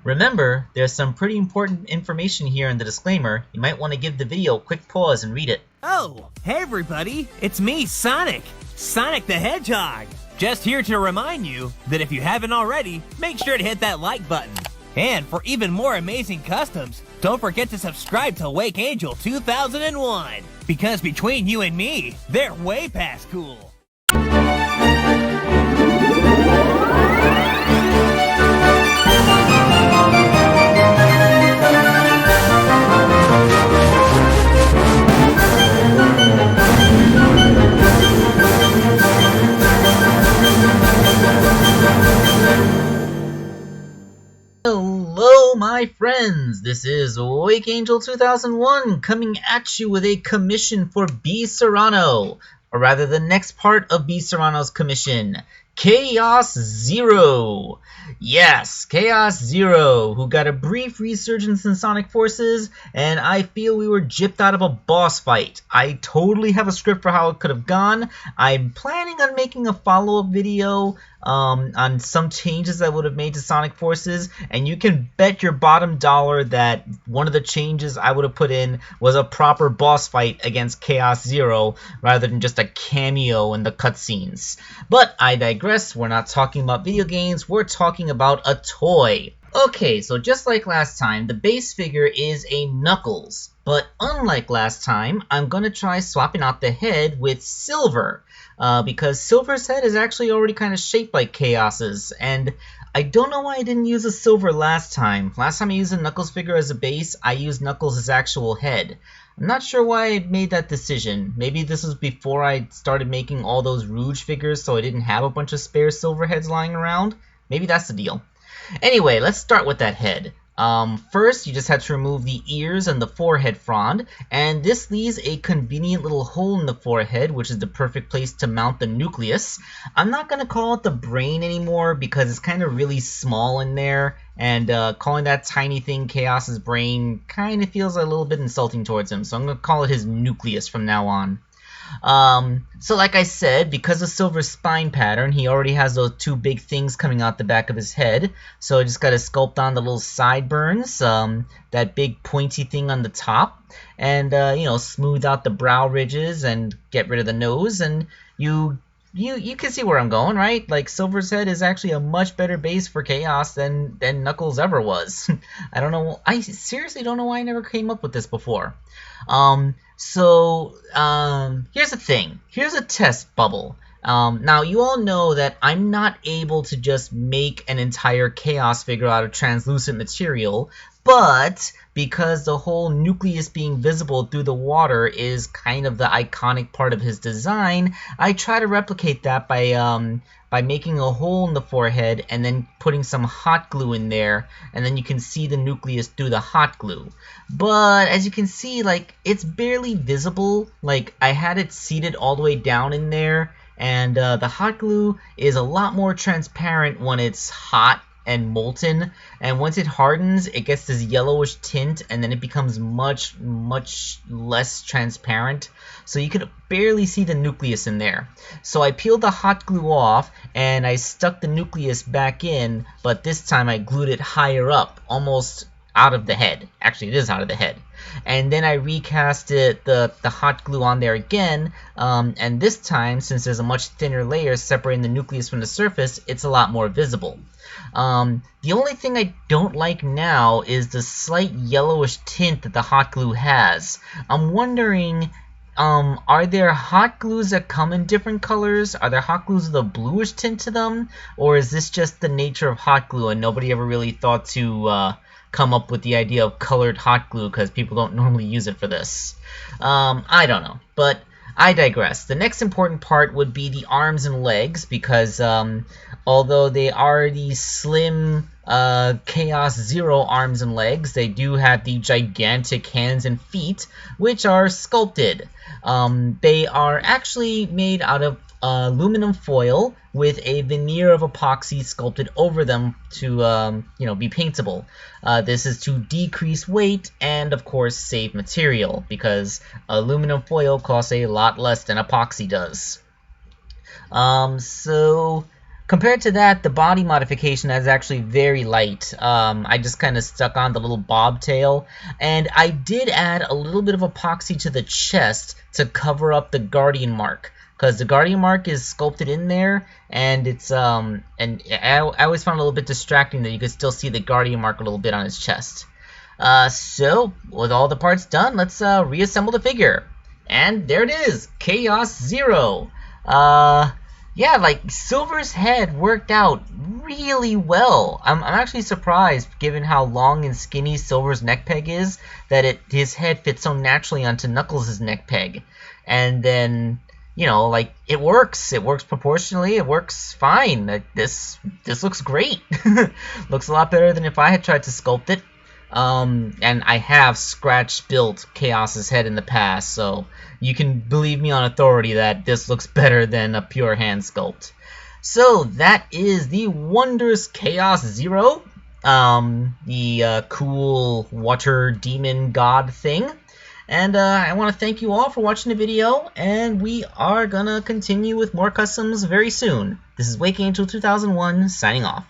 Remember, there's some pretty important information here in the disclaimer. You might want to give the video a quick pause and read it. Oh, hey everybody, it's me, Sonic! Sonic the Hedgehog! Just here to remind you that if you haven't already, make sure to hit that like button. And for even more amazing customs, don't forget to subscribe to Wake Angel 2001, because between you and me, they're way past cool. Hello, my friends! This is Wake Angel 2001 coming at you with a commission for BSerrano, or rather the next part of BSerrano's commission, Chaos Zero. Yes, Chaos Zero, who got a brief resurgence in Sonic Forces, and I feel we were gypped out of a boss fight. I totally have a script for how it could have gone. I'm planning on making a follow-up video on some changes I would have made to Sonic Forces, and you can bet your bottom dollar that one of the changes I would have put in was a proper boss fight against Chaos Zero rather than just a cameo in the cutscenes. But I digress. We're not talking about video games, we're talking about a toy. Okay, so just like last time, the base figure is a Knuckles, but unlike last time, I'm gonna try swapping out the head with Silver. Because Silver's head is actually already kind of shaped like Chaos's, and I don't know why I didn't use a Silver last time. Last time I used a Knuckles figure as a base, I used Knuckles' actual head. I'm not sure why I made that decision. Maybe this was before I started making all those Rouge figures, so I didn't have a bunch of spare Silver heads lying around. Maybe that's the deal. Anyway, let's start with that head. First, you just have to remove the ears and the forehead frond, and this leaves a convenient little hole in the forehead, which is the perfect place to mount the nucleus. I'm not going to call it the brain anymore because it's kind of really small in there, and calling that tiny thing Chaos's brain kind of feels a little bit insulting towards him, so I'm going to call it his nucleus from now on. So like I said, because of Silver's spine pattern, he already has those two big things coming out the back of his head. So I just got to sculpt on the little sideburns, that big pointy thing on the top, and you know, smooth out the brow ridges and get rid of the nose, and you can see where I'm going, right? Like, Silver's head is actually a much better base for Chaos than Knuckles ever was. I seriously don't know why I never came up with this before. Here's the thing. Here's a test bubble. Now, you all know that I'm not able to just make an entire Chaos figure out of translucent material, but because the whole nucleus being visible through the water is kind of the iconic part of his design, I try to replicate that by making a hole in the forehead and then putting some hot glue in there, and then you can see the nucleus through the hot glue. But as you can see, like, it's barely visible. Like, I had it seated all the way down in there, and the hot glue is a lot more transparent when it's hot and molten, and once it hardens, it gets this yellowish tint, and then it becomes much less transparent, so you could barely see the nucleus in there. So I peeled the hot glue off, and I stuck the nucleus back in, but this time I glued it higher up, almost out of the head. Actually, it is out of the head. And then I recast the hot glue on there again, and this time, since there's a much thinner layer separating the nucleus from the surface, it's a lot more visible. The only thing I don't like now is the slight yellowish tint that the hot glue has. I'm wondering, are there hot glues that come in different colors? Are there hot glues with a bluish tint to them? Or is this just the nature of hot glue and nobody ever really thought to come up with the idea of colored hot glue because people don't normally use it for this? I don't know, but I digress. The next important part would be the arms and legs, because although they are the slim Chaos Zero arms and legs, they do have the gigantic hands and feet, which are sculpted. They are actually made out of aluminum foil with a veneer of epoxy sculpted over them to be paintable. This is to decrease weight and, of course, save material, because aluminum foil costs a lot less than epoxy does. Compared to that, the body modification is actually very light. I just kind of stuck on the little bobtail, and I did add a little bit of epoxy to the chest to cover up the guardian mark, because the guardian mark is sculpted in there, and it's and I always found it a little bit distracting that you could still see the guardian mark a little bit on his chest. So with all the parts done, let's reassemble the figure, and there it is, Chaos Zero. Yeah, like, Silver's head worked out really well. I'm actually surprised, given how long and skinny Silver's neck peg is, that his head fits so naturally onto Knuckles' neck peg. And then, you know, like, it works. It works proportionally. It works fine. Like, this looks great. Looks a lot better than if I had tried to sculpt it. And I have scratch built Chaos's head in the past, so you can believe me on authority that this looks better than a pure hand sculpt. So that is the wondrous Chaos Zero, the cool water demon god thing. And I want to thank you all for watching the video, and we are gonna continue with more customs very soon. This is Wake Angel 2001 signing off.